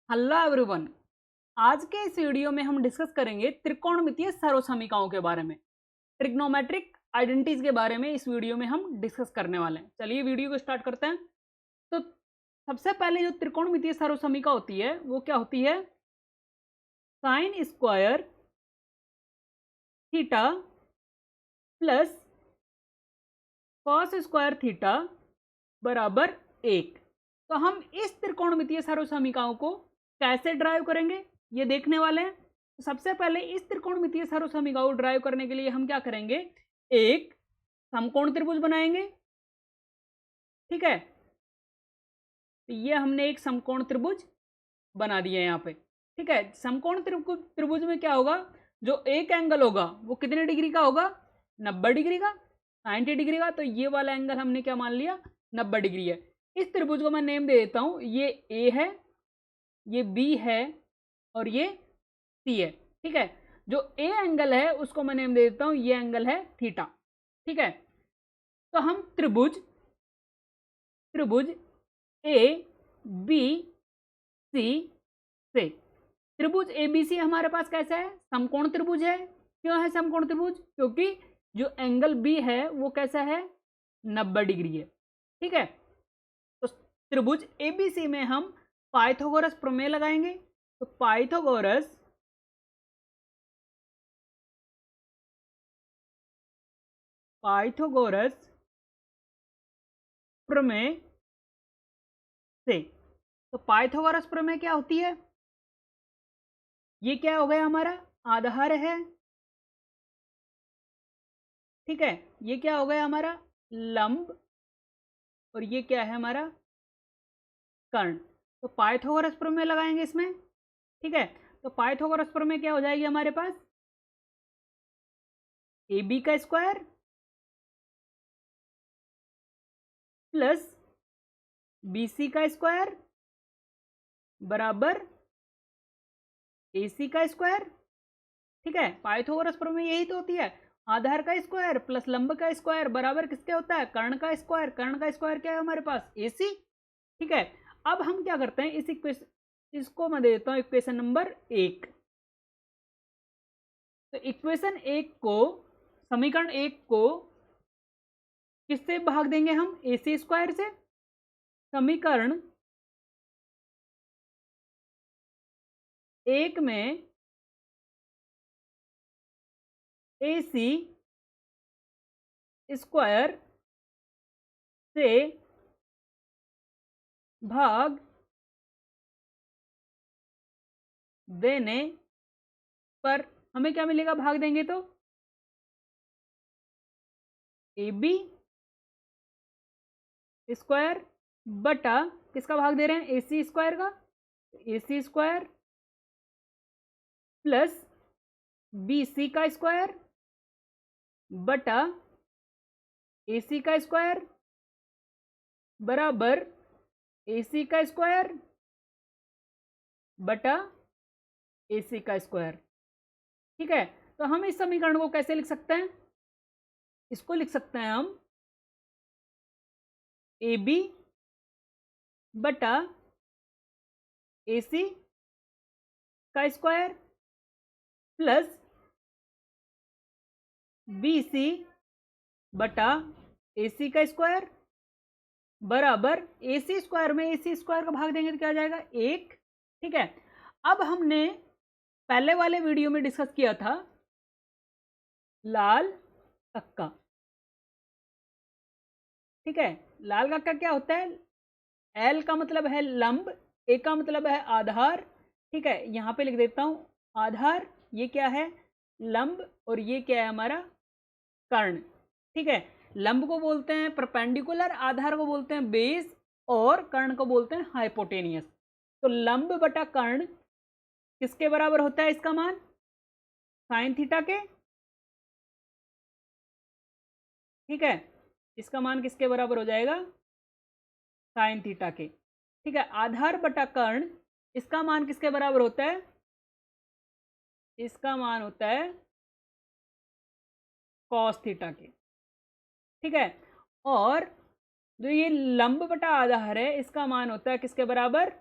Hello everyone. आज के इस वीडियो में हम डिस्कस करेंगे त्रिकोणमितीय सर्वसमीकरणों के बारे में, ट्रिग्नोमेट्रिक आइडेंटिटीज के बारे में इस वीडियो में हम डिस्कस करने वाले हैं। चलिए वीडियो को स्टार्ट करते हैं। तो सबसे पहले जो त्रिकोणमितीय सर्वसमीकरण होती है वो क्या होती है? Sign square theta plus cos square theta बराबर 1। तो हम इस त्रिकोणमितीय सर्वसमीकरणों को कैसे ड्राइव करेंगे ये देखने वाले हैं। तो सबसे पहले इस त्रिकोणमितीय सर्वसमीकरण को ड्राइव करने के लिए हम क्या करेंगे, एक समकोण त्रिभुज बनाएंगे। ठीक है, तो ये हमने एक समकोण त्रिभुज बना दिया है यहाँ पे। ठीक है, समकोण त्रिभुज में क्या होगा, जो एक एंगल होगा वो कितने डिग्री का होगा, 90 डिग्री का, 90 डिग्री का। तो ये वाला एंगल हमने क्या मान लिया, 90 डिग्री है। इस त्रिभुज को मैं नेम दे देता हूँ, ये ए है, ये बी है और ये सी है। ठीक है, जो ए एंगल है उसको मैं नेम दे देता हूँ, ये एंगल है थीटा। ठीक है, तो हम त्रिभुज त्रिभुज ए बी सी से, त्रिभुज एबीसी हमारे पास कैसा है, समकोण त्रिभुज है। क्यों है समकोण त्रिभुज? क्योंकि जो एंगल बी है वो कैसा है, 90 डिग्री है। ठीक है, तो त्रिभुज एबीसी में हम पाइथागोरस प्रमेय लगाएंगे। तो पाइथागोरस प्रमेय से, तो पाइथागोरस प्रमेय क्या होती है, ये क्या हो गया हमारा, आधार है। ठीक है, ये क्या हो गया हमारा, लंब, और ये क्या है हमारा, कर्ण। तो पाइथागोरस प्रमेय लगाएंगे इसमें। ठीक है, तो पाइथागोरस प्रमेय क्या हो जाएगी हमारे पास, ए बी का स्क्वायर प्लस बी सी का स्क्वायर बराबर ए सी का स्क्वायर। ठीक है, पाइथागोरस प्रमेय यही तो होती है, आधार का स्क्वायर प्लस लंब का स्क्वायर बराबर किसके होता है, कर्ण का स्क्वायर। कर्ण का स्क्वायर क्या है हमारे पास, ए सी। ठीक है, अब हम क्या करते हैं, इस इक्वेशन, इसको मैं दे देता हूं इक्वेशन नंबर 1। तो इक्वेशन 1 को, समीकरण 1 को किससे भाग देंगे हम, ए सी स्क्वायर से। समीकरण 1 में ए सी स्क्वायर से भाग देने पर हमें क्या मिलेगा, भाग देंगे तो ए बी स्क्वायर बटा किसका भाग दे रहे हैं, ए सी स्क्वायर का। ए सी स्क्वायर प्लस बी सी का स्क्वायर बटा ए सी का स्क्वायर बराबर ए सी का स्क्वायर बटा ए सी का स्क्वायर। ठीक है, तो हम इस समीकरण को कैसे लिख सकते हैं, इसको लिख सकते हैं हम ए बी बटा ए सी का स्क्वायर प्लस बी सी बटा ए सी का स्क्वायर बराबर ए सी स्क्वायर में ए सी स्क्वायर का भाग देंगे तो क्या आ जाएगा, 1। ठीक है, अब हमने पहले वाले वीडियो में डिस्कस किया था लाल कक्का। ठीक है, लाल कक्का क्या होता है, एल का मतलब है लंब, ए का मतलब है आधार। ठीक है, यहां पे लिख देता हूं आधार, ये क्या है, लंब, और ये क्या है हमारा, कर्ण। ठीक है, लंब को बोलते हैं परपेंडिकुलर, आधार को बोलते हैं बेस, और कर्ण को बोलते हैं हाइपोटेनियस। तो लंब बटा कर्ण किसके बराबर होता है, इसका मान साइन थीटा के। ठीक है, इसका मान किसके बराबर हो जाएगा, साइन थीटा के। ठीक है, आधार बटा कर्ण, इसका मान किसके बराबर होता है, इसका मान होता है कॉस थीटा के। ठीक है, और जो ये लंब बटा आधार है इसका मान होता है किसके बराबर,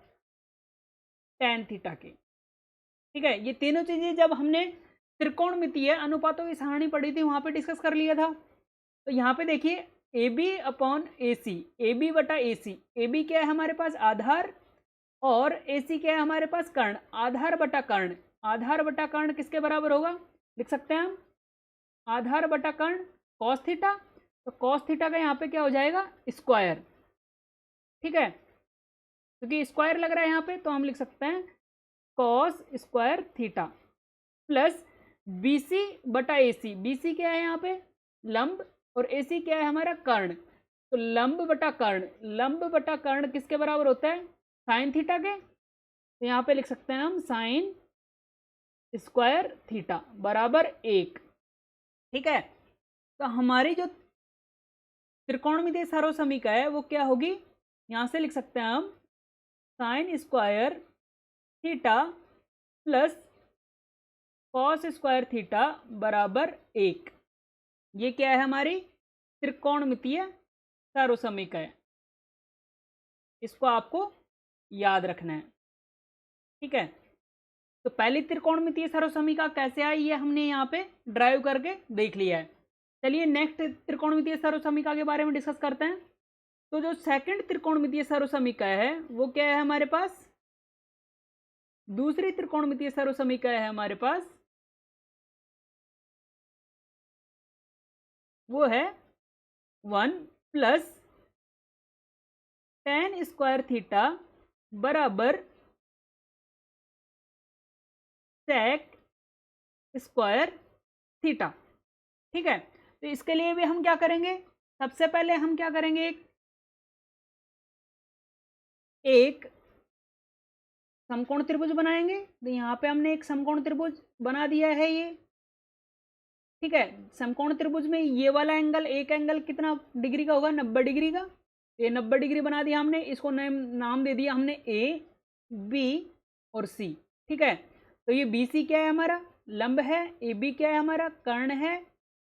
tan थीटा के। ठीक है, ये तीनों चीजें जब हमने त्रिकोणमितीय अनुपातों की सारणी पढ़ी थी वहां पे डिस्कस कर लिया था। तो यहाँ पे देखिए A B upon A C, A B बटा ए सी, ए बी क्या है हमारे पास आधार और ए सी क्या है हमारे पास कर्ण, आधार बटा कर्ण, आधार बटा कर्ण किसके बराबर होगा, लिख सकते हैं हम आधार बटा कर्ण कॉस थीटा, तो कॉस थीटा का यहाँ पे क्या हो जाएगा स्क्वायर। ठीक है, क्योंकि स्क्वायर लग रहा है यहाँ पे तो हम लिख सकते हैं cos square theta plus B C बटा ए सी, बी सी क्या है यहाँ पे लंब और ए सी क्या है हमारा कर्ण, तो लंब बटा कर्ण, लंब बटा कर्ण किसके बराबर होता है साइन थीटा के, तो यहाँ पे लिख सकते हैं हम साइन स्क्वायर थीटा बराबर 1। ठीक है, तो हमारी जो त्रिकोणमितीय सर्वसमीका है वो क्या होगी, यहाँ से लिख सकते हैं हम sign square theta plus cos square theta बराबर 1। ये क्या है हमारी त्रिकोणमितीय सर्वसमीका है, इसको आपको याद रखना है। ठीक है, तो पहली त्रिकोणमितीय सर्वसमीका कैसे आई ये हमने यहाँ पे ड्राइव करके देख लिया है। चलिए नेक्स्ट त्रिकोणमितीय सर्वसमीका के बारे में डिस्कस करते हैं। तो जो सेकंड त्रिकोणमितीय सर्वसमीका है वो क्या है हमारे पास, दूसरी त्रिकोणमितीय सर्वसमीका है हमारे पास, वो है 1 प्लस tan स्क्वायर थीटा बराबर sec स्क्वायर थीटा। ठीक है, तो इसके लिए भी हम क्या करेंगे, सबसे पहले हम क्या करेंगे, एक समकोण त्रिभुज बनाएंगे। तो यहाँ पे हमने एक समकोण त्रिभुज बना दिया है ये। ठीक है, समकोण त्रिभुज में ये वाला एंगल, एक एंगल कितना डिग्री का होगा 90 डिग्री का, ये 90 डिग्री बना दिया हमने, इसको नाम दे दिया हमने ए बी और सी। ठीक है, तो ये बी सी क्या है हमारा लंब है, ए बी क्या है हमारा कर्ण है,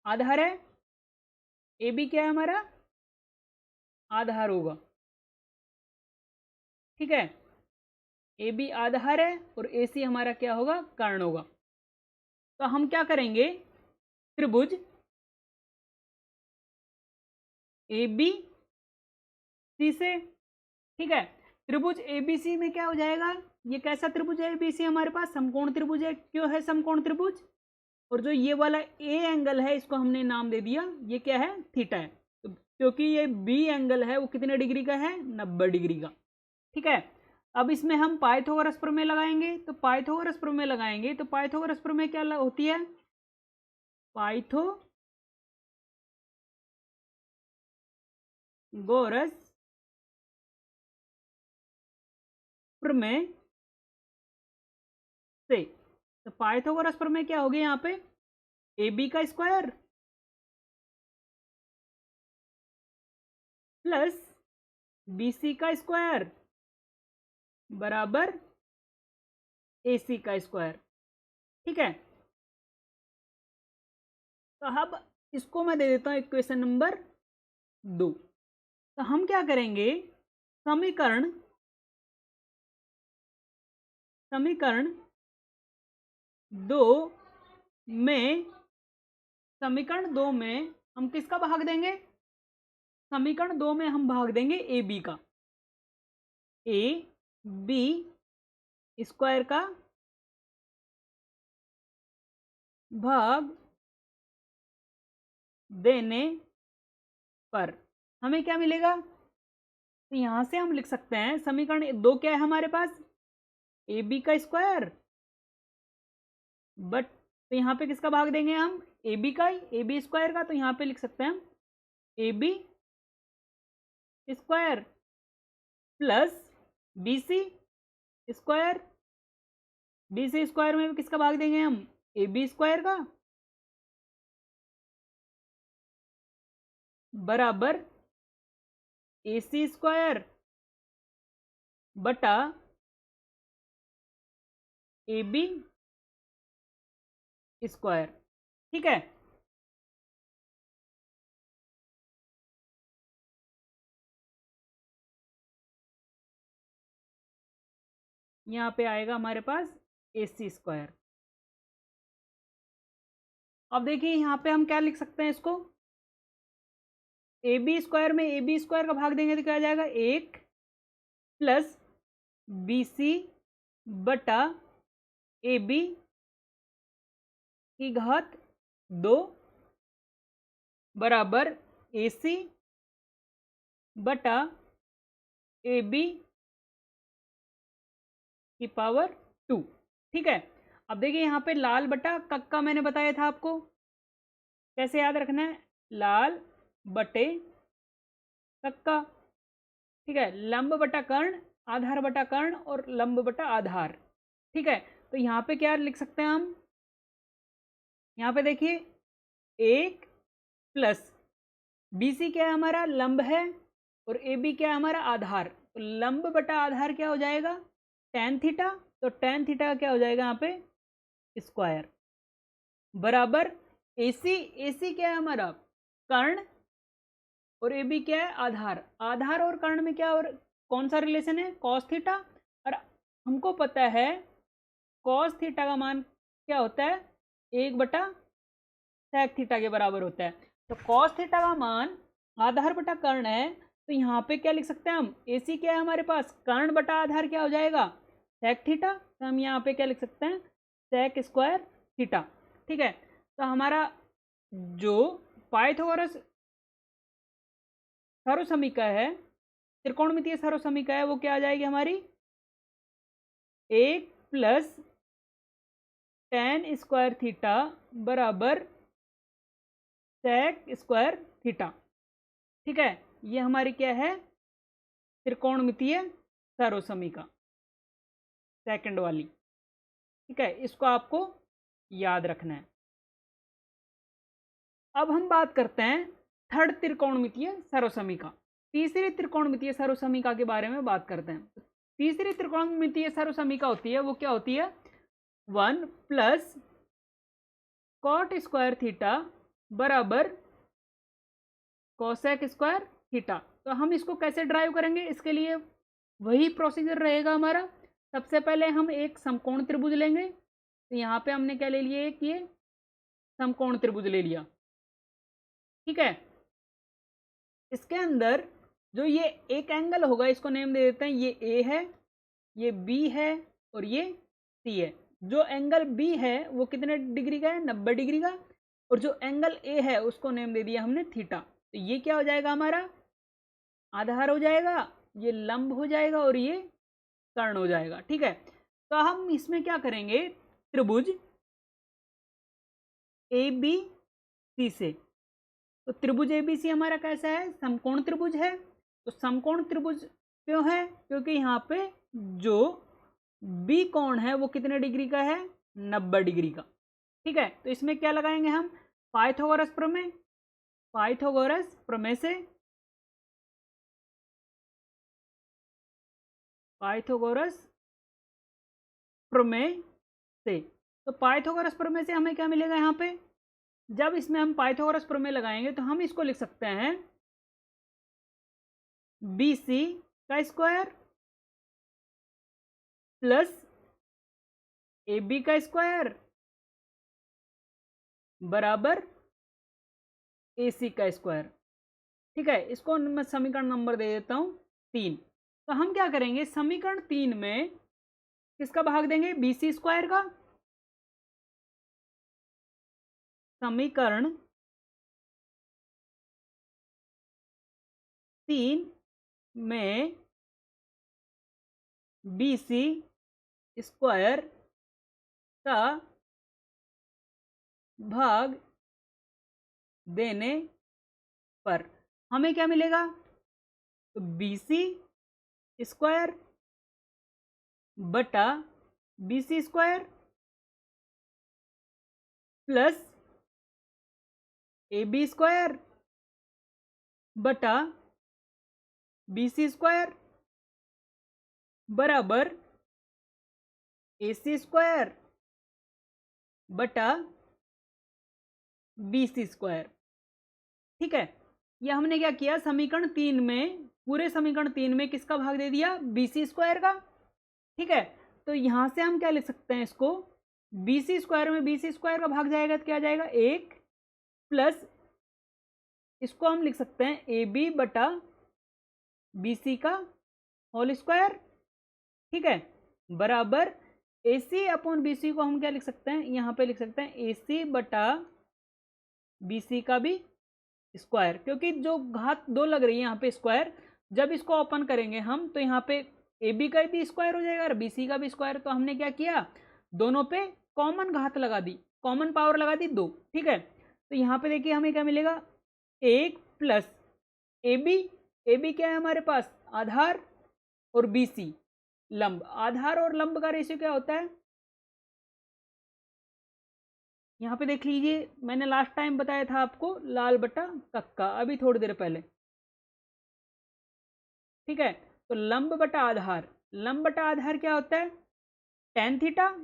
आधार है, ए बी क्या है हमारा आधार होगा। ठीक है, ए बी आधार है और ए सी हमारा क्या होगा कर्ण होगा। तो हम क्या करेंगे, त्रिभुज ए बी सी से, ठीक है, त्रिभुज एबीसी में क्या हो जाएगा, ये कैसा त्रिभुज है एबीसी हमारे पास समकोण त्रिभुज है, क्यों है समकोण त्रिभुज, और जो ये वाला ए एंगल है इसको हमने नाम दे दिया ये क्या है थीटा है, तो क्योंकि ये बी एंगल है वो कितने डिग्री का है 90 डिग्री का। ठीक है, अब इसमें हम पाइथागोरस प्रमेय लगाएंगे, तो पाइथागोरस प्रमेय लगाएंगे तो पाइथागोरस प्रमेय क्या होती है, पाइथागोरस प्रमेय से, तो पाइथागोरस प्रमेय क्या होगी यहाँ पे ए बी का स्क्वायर प्लस बी सी का स्क्वायर बराबर ए सी का स्क्वायर। ठीक है, तो अब इसको मैं दे देता हूं इक्वेशन नंबर 2। तो हम क्या करेंगे, समीकरण समीकरण 2 में, समीकरण 2 में हम किसका भाग देंगे, समीकरण 2 में हम भाग देंगे ए बी का, ए बी स्क्वायर का भाग देने पर हमें क्या मिलेगा, तो यहां से हम लिख सकते हैं समीकरण 2 क्या है हमारे पास ए बी का स्क्वायर, बट तो यहाँ पे किसका भाग देंगे हम ए बी का, ए बी स्क्वायर का, तो यहाँ पे लिख सकते हैं हम A B square plus B C square, B C square में किसका भाग देंगे हम ए बी स्क्वायर का बराबर ए सी स्क्वायर बटा ए बी स्क्वायर। ठीक है, यहाँ पे आएगा हमारे पास AC स्क्वायर। अब देखिए यहाँ पे हम क्या लिख सकते हैं इसको, AB स्क्वायर में AB स्क्वायर का भाग देंगे तो क्या आ जाएगा, 1 प्लस BC बटा AB की घात 2 बराबर AC बटा AB की पावर 2। ठीक है, अब देखिए यहाँ पे लाल बटा कक्का मैंने बताया था आपको, कैसे याद रखना है, लाल बटे कक्का। ठीक है, लंब बटा कर्ण, आधार बटा कर्ण और लंब बटा आधार। ठीक है, तो यहाँ पे क्या लिख सकते हैं हम, यहाँ पे देखिए 1 प्लस BC क्या है हमारा, लंब है, और AB क्या है हमारा, आधार। तो लंब बटा आधार क्या हो जाएगा, tan थीटा। तो tan थीटा क्या हो जाएगा यहाँ पे, स्क्वायर बराबर AC क्या है हमारा, कर्ण, और AB क्या है, आधार। आधार और कर्ण में क्या और कौन सा रिलेशन है, cos थीटा। और हमको पता है cos थीटा का मान क्या होता है, 1/sec थीटा के बराबर होता है। तो cos थीटा का मान आधार बटा कर्ण है, तो यहाँ पे क्या लिख सकते हैं हम, AC क्या है हमारे पास, कर्ण बटा आधार क्या हो जाएगा, sec थीटा। तो हम यहाँ पे क्या लिख सकते हैं, sec स्क्वायर थीटा। ठीक है, तो हमारा जो पाइथागोरस सर्वसमीका है, त्रिकोणमितीय सर्वसमीका है, वो क्या आ जाएगी हमारी, 1 प्लस tan स्क्वायर थीटा बराबर sec स्क्वायर थीटा। ठीक है, ये हमारी क्या है, त्रिकोणमितीय सर्वसमीका सेकंड वाली। ठीक है, इसको आपको याद रखना है। अब हम बात करते हैं थर्ड त्रिकोणमितीय सर्वसमीका, तीसरी त्रिकोणमितीय सर्वसमीका के बारे में बात करते हैं। तीसरी त्रिकोणमितीय सर्वसमीका होती है, वो क्या होती है, 1 प्लस कॉट स्क्वायर थीटा बराबर कोसेक स्क्वायर थीटा। तो हम इसको कैसे ड्राइव करेंगे, इसके लिए वही प्रोसीजर रहेगा हमारा। सबसे पहले हम एक समकोण त्रिभुज लेंगे, तो यहाँ पे हमने क्या ले लिया, एक ये समकोण त्रिभुज ले लिया। ठीक है, इसके अंदर जो ये एक एंगल होगा, इसको नेम दे देते हैं, ये A है, ये B है और ये C है। जो एंगल B है वो कितने डिग्री का है, 90 डिग्री का, और जो एंगल A है उसको नेम दे दिया हमने थीटा। तो ये क्या हो जाएगा हमारा, आधार हो जाएगा, ये लंब हो जाएगा और ये कर्ण हो जाएगा। ठीक है, तो हम इसमें क्या करेंगे, त्रिभुज ABC से, तो त्रिभुज ABC हमारा कैसा है, समकोण त्रिभुज है। तो समकोण त्रिभुज क्यों है, क्योंकि यहाँ पे जो B कोण है वो कितने डिग्री का है, 90 डिग्री का। ठीक है, तो इसमें क्या लगाएंगे हम, पाइथागोरस प्रमेय। पाइथागोरस प्रमेय से, पाइथागोरस प्रमेय से, तो पाइथागोरस प्रमेय से हमें क्या मिलेगा, यहाँ पे जब इसमें हम पाइथागोरस प्रमेय लगाएंगे तो हम इसको लिख सकते हैं BC का स्क्वायर प्लस AB का स्क्वायर बराबर AC का स्क्वायर। ठीक है, इसको मैं समीकरण नंबर दे देता हूं 3। तो हम क्या करेंगे, समीकरण 3 में किसका भाग देंगे, BC स्क्वायर का। समीकरण 3 में BC स्क्वायर का भाग देने पर हमें क्या मिलेगा, तो BC स्क्वायर बटा BC square plus AB square बटा BC स्क्वायर बराबर AC स्क्वायर बटा BC स्क्वायर। ठीक है, ये हमने क्या किया, समीकरण 3 में, पूरे समीकरण 3 में किसका भाग दे दिया, BC स्क्वायर का। ठीक है, तो यहाँ से हम क्या लिख सकते हैं इसको, बी सी स्क्वायर में बी सी स्क्वायर का भाग जाएगा तो क्या जाएगा 1 प्लस इसको हम लिख सकते हैं ए बी बटा बी सी का होल स्क्वायर, ठीक है, बराबर ए सी अपॉन बी सी को हम क्या लिख सकते हैं, यहाँ पे लिख सकते हैं ए सी बटा बी सी का भी स्क्वायर, क्योंकि जो घात 2 लग रही है यहाँ पे स्क्वायर, जब इसको ओपन करेंगे हम तो यहाँ पे ए बी का भी स्क्वायर हो जाएगा और बी सी का भी स्क्वायर। तो हमने क्या किया, दोनों पे कॉमन घात लगा दी, कॉमन पावर लगा दी 2, ठीक है। तो यहाँ पे देखिए हमें क्या मिलेगा, 1 प्लस ए बी क्या है हमारे पास, आधार, और बी सी लंब। आधार और लंब का रेशियो क्या होता है, यहाँ पे देख लीजिए, मैंने लास्ट टाइम बताया था आपको लाल बटा कक्का, अभी थोड़ी देर पहले, ठीक है। तो लंब बटा आधार, लंब बटा आधार क्या होता है, tan थीटा,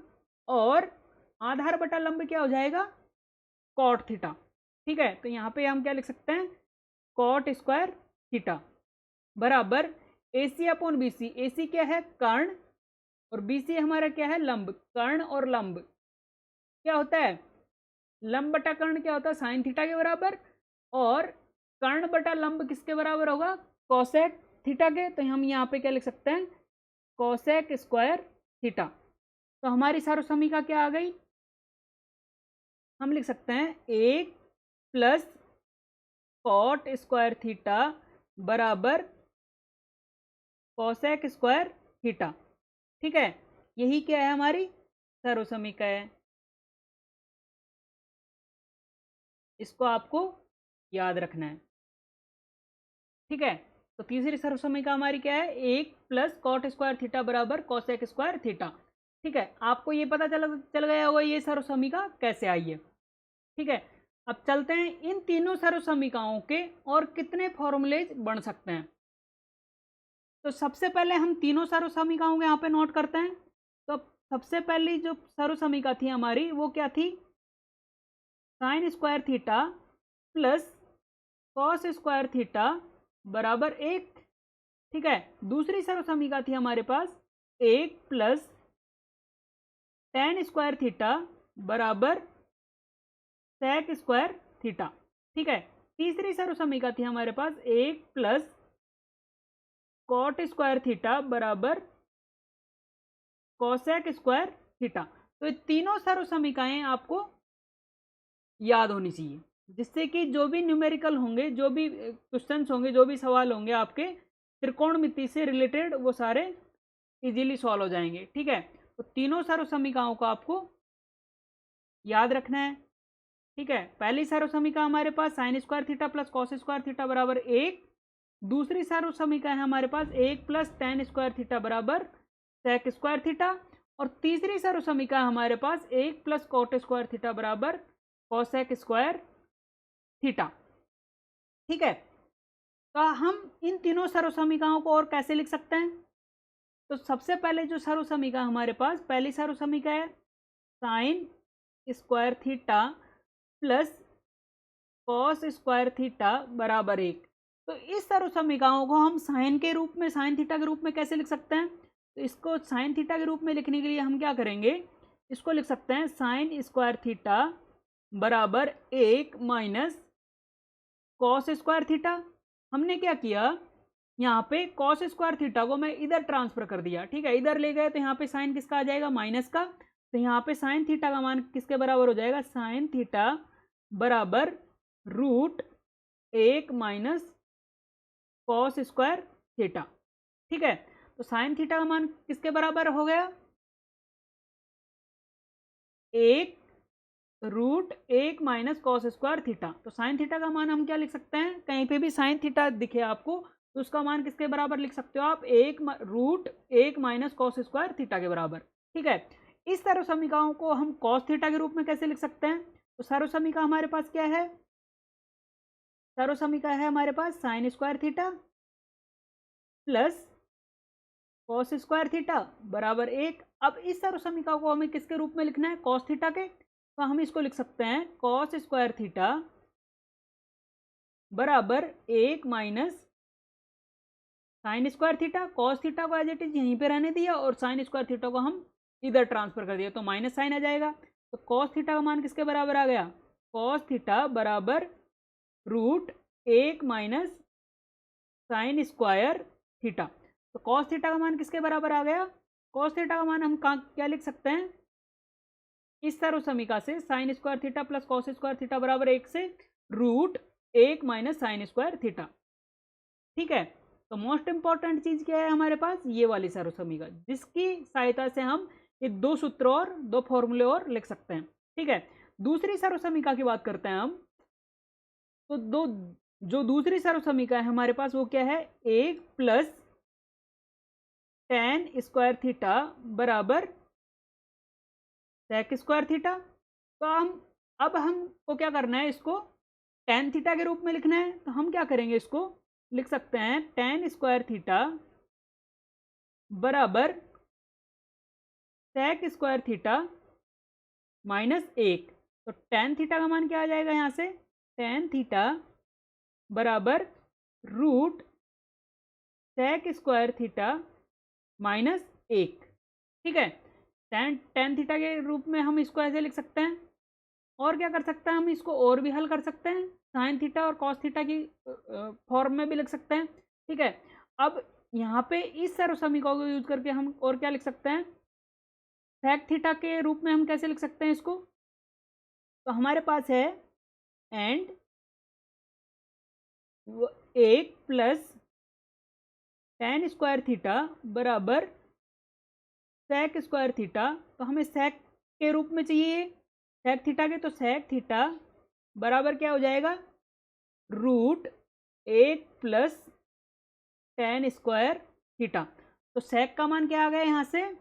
और आधार बटा लंब क्या हो जाएगा, cot थीटा, ठीक है। तो यहाँ पे हम क्या लिख सकते हैं, cot स्क्वायर थीटा बराबर ए सी अपॉन बी सी। ए सी क्या है, कर्ण, और बी सी हमारा क्या है, लंब। कर्ण और लंब क्या होता है, लंब बटा कर्ण क्या होता है, साइन थीटा के बराबर, और कर्ण बटा लंब किसके बराबर होगा, कोसेक थीटा के। तो हम यहाँ पे क्या लिख सकते हैं, कोसेक स्क्वायर थीटा। तो हमारी सार्वसमीका क्या आ गई, हम लिख सकते हैं 1 प्लस कॉट स्क्वायर थीटा बराबर कोसेक स्क्वायर थीटा, ठीक है। यही क्या है, हमारी सार्वसमीका है। इसको आपको याद रखना है, ठीक है। तो तीसरी सार्वसमीका हमारी क्या है, 1 प्लस कॉट स्क्वायर थीटा बराबर कोसेक स्क्वायर थीटा, ठीक है। आपको ये पता चल गया होगा ये सार्वसमीका कैसे आई है, ठीक है। अब चलते हैं इन तीनों सार्वसमीकाओं के और कितने फॉर्मूलेज बन सकते हैं। तो सबसे पहले हम तीनों सार्वसमीकाओं को यहाँ पे नोट करते हैं। तो सबसे पहली जो सार्वसमीका थी हमारी वो क्या थी, sign square theta plus cos square theta बराबर 1, ठीक है। दूसरी सार्वसमीका थी हमारे पास 1 प्लस tan स्क्वायर थीटा बराबर सेक स्क्वायर थीटा, ठीक है। तीसरी सार्वसमीका थी हमारे पास 1 प्लस कॉट स्क्वायर थीटा बराबर कोसेक स्क्वायर थीटा। तो ये तीनों सार्वसमीकाएं आपको याद होनी चाहिए, जिससे कि जो भी न्यूमेरिकल होंगे, जो भी क्वेश्चंस होंगे, जो भी सवाल होंगे आपके त्रिकोणमिति से रिलेटेड, वो सारे इजीली सॉल्व हो जाएंगे, ठीक है। तो तीनों सार्वसमीकाओं को आपको याद रखना है, ठीक है। पहली सार्वसमीका हमारे पास sine square theta plus cos square theta बराबर 1। दूसरी सार्वसमीका है हमारे पास 1 प्लस tan स्क्वायर थीटा बराबर सेक स्क्वायर थीटा। और तीसरी सार्वसमीका है हमारे पास 1 प्लस कॉट स्क्वायर थीटा बराबर कोसेक स्क्वायर थीटा, ठीक है। तो हम इन तीनों सार्वसमीकाओं को और कैसे लिख सकते हैं। तो सबसे पहले जो सार्वसमीका हमारे पास, पहली सार्वसमीका है sign square theta plus cos square theta बराबर 1। तो इस सार्वसमीकाओं को हम साइन के रूप में, साइन थीटा के रूप में कैसे लिख सकते हैं। तो इसको साइन थीटा के रूप में लिखने के लिए हम क्या करेंगे, इसको लिख सकते हैं साइन स्क्वायर थीटा बराबर 1 माइनस कॉस स्क्वायर थीटा। हमने क्या किया, यहाँ पे कॉस स्क्वायर थीटा को मैं इधर ट्रांसफर कर दिया, ठीक है। इधर ले गए तो यहाँ पे साइन किसका आ जाएगा, माइनस का। तो यहाँ पे साइन थीटा का मान किसके बराबर हो जाएगा, साइन थीटा बराबर √1 माइनस कॉस स्क्वायर थीटा, ठीक है। तो साइन थीटा का मान किसके बराबर हो गया, 1 माइनस कॉस स्क्वायर थीटा। तो साइन थीटा का मान हम क्या लिख सकते हैं, कहीं पे भी साइन थीटा दिखे आपको तो उसका मान किसके बराबर लिख सकते हो आप, 1 माइनस कॉस स्क्वायर थीटा के बराबर, ठीक है। इस सार्वसमीकाओं को हम कॉस थीटा के रूप में कैसे लिख सकते हैं। तो सार्वसमीका हमारे पास क्या है, सार्वसमीका है हमारे पास sine square theta plus cos square theta बराबर 1। अब इस सार्वसमीका को हमें किसके रूप में लिखना है, कॉस थीटा के। तो हम इसको लिख सकते हैं कॉस स्क्वायर थीटा बराबर 1 minus sign square theta, cos theta को एज इट इज यहीं पे रहने दिया और साइन स्क्वायर थीटा को हम इधर ट्रांसफर कर दिया, तो माइनस साइन आ जाएगा। तो कॉस थीटा का मान किसके बराबर आ गया, कॉस थीटा बराबर √1 माइनस साइन स्क्वायर थीटा। तो कॉस थीटा का मान किसके बराबर आ गया, कॉस थीटा का मान हम क्या लिख सकते हैं, इस सर्वसमीका से sign square theta plus cos square theta बराबर 1 से √1 माइनस साइन स्क्वायर थीटा। ठीक है, तो मोस्ट इंपॉर्टेंट चीज क्या है हमारे पास, ये वाली सर्वसमीका, जिसकी सहायता से हम ये 2 सूत्र और 2 फॉर्मूले और लिख सकते हैं। ठीक है, दूसरी सर्वसमीका की बात करते हैं हम। तो जो दूसरी सर्वसमीका है हमारे पास वो क्या है, 1 प्लस tan स्क्वायर थीटा बराबर sec स्क्वायर थीटा। तो अब हमको क्या करना है, इसको tan थीटा के रूप में लिखना है। तो हम क्या करेंगे, इसको लिख सकते हैं tan स्क्वायर थीटा बराबर sec स्क्वायर थीटा माइनस 1। तो tan थीटा का मान क्या आ जाएगा यहाँ से, tan थीटा बराबर √sec स्क्वायर थीटा माइनस 1। ठीक है, tan थीटा के रूप में हम इसको ऐसे लिख सकते हैं। और क्या कर सकते हैं, हम इसको और भी हल कर सकते हैं, साइन थीटा और कॉस थीटा की फॉर्म में भी लिख सकते हैं। ठीक है, अब यहाँ पे इस सर्वसमीकरण को यूज करके हम और क्या लिख सकते हैं, सेक थीटा के रूप में हम कैसे लिख सकते हैं इसको। तो हमारे पास है and 1 plus tan square theta बराबर सेक स्क्वायर थीटा। तो हमें सेक के रूप में चाहिए सेक थीटा के, तो सेक थीटा बराबर क्या हो जाएगा, √1 प्लस tan स्क्वायर थीटा। तो सेक का मान क्या आ गया यहाँ से,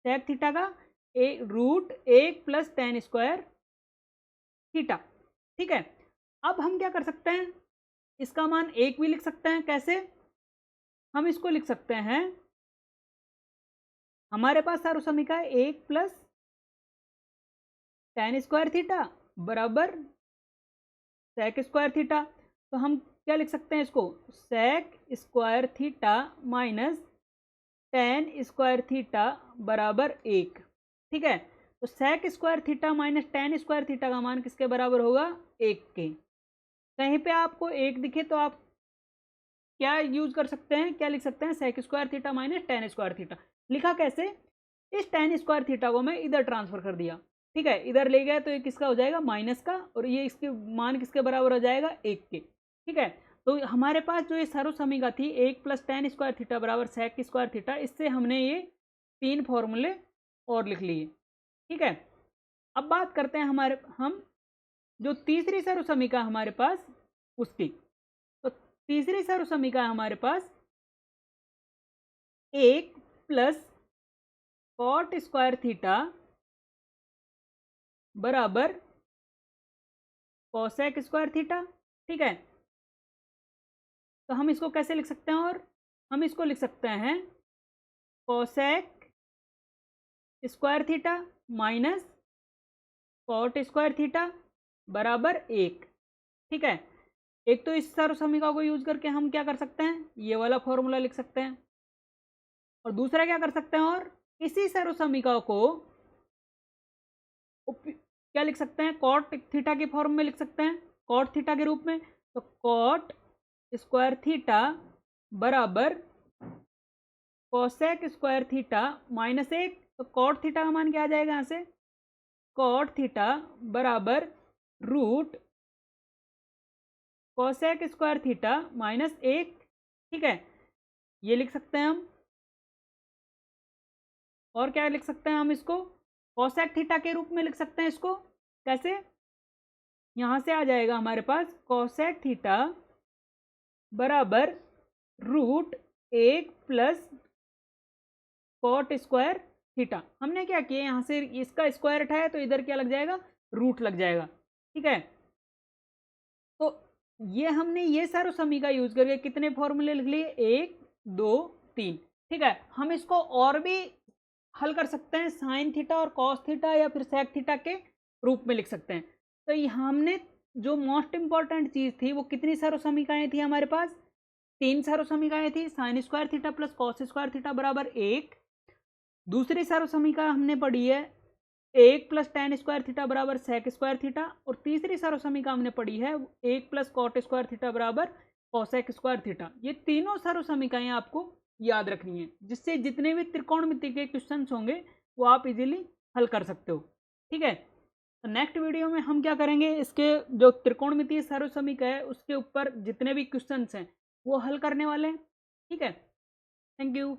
सेक थीटा का √1 प्लस tan स्क्वायर थीटा। ठीक है, अब हम क्या कर सकते हैं, इसका मान 1 भी लिख सकते हैं। कैसे, हम इसको लिख सकते हैं, हमारे पास सर्वसमीका है 1 प्लस tan स्क्वायर थीटा बराबर सेक स्क्वायर थीटा। तो हम क्या लिख सकते हैं इसको, sec square theta minus tan square theta बराबर 1। ठीक है, तो sec square theta minus tan square theta का मान किसके बराबर होगा, 1 के। कहीं पे आपको 1 दिखे तो आप क्या यूज कर सकते हैं, क्या लिख सकते हैं, sec square theta minus tan square theta. लिखा कैसे, इस tan स्क्वायर थीटा को मैं इधर ट्रांसफर कर दिया। ठीक है, इधर ले गया तो ये किसका हो जाएगा, माइनस का, और ये इसके मान किसके बराबर हो जाएगा, 1 के। ठीक है, तो हमारे पास जो ये सर्वसमीका थी 1 प्लस tan स्क्वायर थीटा बराबर सेक स्क्वायर थीटा, इससे हमने ये 3 फॉर्मूले और लिख लिए। ठीक है, अब बात करते हैं हम जो तीसरी सर्वसमीका हमारे पास उसकी। तो तीसरी सर्वसमीका हमारे पास 1 प्लस कॉट स्क्वायर थीटा बराबर कोसेक स्क्वायर थीटा। ठीक है, तो हम इसको कैसे लिख सकते हैं, और हम इसको लिख सकते हैं cosec square theta minus cot square theta बराबर 1। ठीक है, एक तो इस सर्वसमीका को यूज करके हम क्या कर सकते हैं, ये वाला फॉर्मूला लिख सकते हैं, और दूसरा क्या कर सकते हैं, और इसी सर्वसमीका को क्या लिख सकते हैं, कॉट थीटा के फॉर्म में लिख सकते हैं, कॉट थीटा के रूप में। तो कॉट स्क्वायर थीटा बराबर कोसेक स्क्वायर थीटा माइनस 1। तो कॉट थीटा का मान क्या आ जाएगा यहाँ से, कॉट थीटा बराबर root cosec square theta minus 1। ठीक है, ये लिख सकते हैं हम, और क्या लिख सकते हैं हम इसको, कोसेक थीटा के रूप में लिख सकते हैं इसको। कैसे, यहाँ से आ जाएगा हमारे पास कोसेक थीटा बराबर √1 प्लस कॉट स्क्वायर थीटा। हमने क्या किया, यहाँ से इसका स्क्वायर उठाया तो इधर क्या लग जाएगा, रूट लग जाएगा। ठीक है, तो ये हमने ये सर्वसमीका यूज करके कितने फॉर्मूले लिख लिए, 1 2 3। ठीक है, हम इसको और भी हल कर सकते हैं, साइन थीटा और कॉस थीटा या फिर सेक थीटा के रूप में लिख सकते हैं। तो हमने जो मोस्ट इंपॉर्टेंट चीज थी वो कितनी सर्वसमीकाएं थी हमारे पास, तीन सारो समीकरण थी, sign square theta plus cos square theta बराबर 1। दूसरी सारो समीकरण हमने पढ़ी है 1 प्लस टेन स्क्वायर थीटा बराबर सेक स्क्वायर थीटा, और तीसरी सारो समीकरण हमने पढ़ी है 1 प्लस कॉट स्क्वायर थीटा बराबर कॉसेक स्क्वायर थीटा। ये तीनों सारो समीकरण आपको याद रखनी है, जिससे जितने भी त्रिकोणमिति के क्वेश्चन होंगे वो आप इजीली हल कर सकते हो। ठीक है, तो नेक्स्ट वीडियो में हम क्या करेंगे, इसके जो त्रिकोणमितीय सारो समीकरण है उसके ऊपर जितने भी क्वेश्चन हैं वो हल करने वाले हैं। ठीक है, थैंक यू।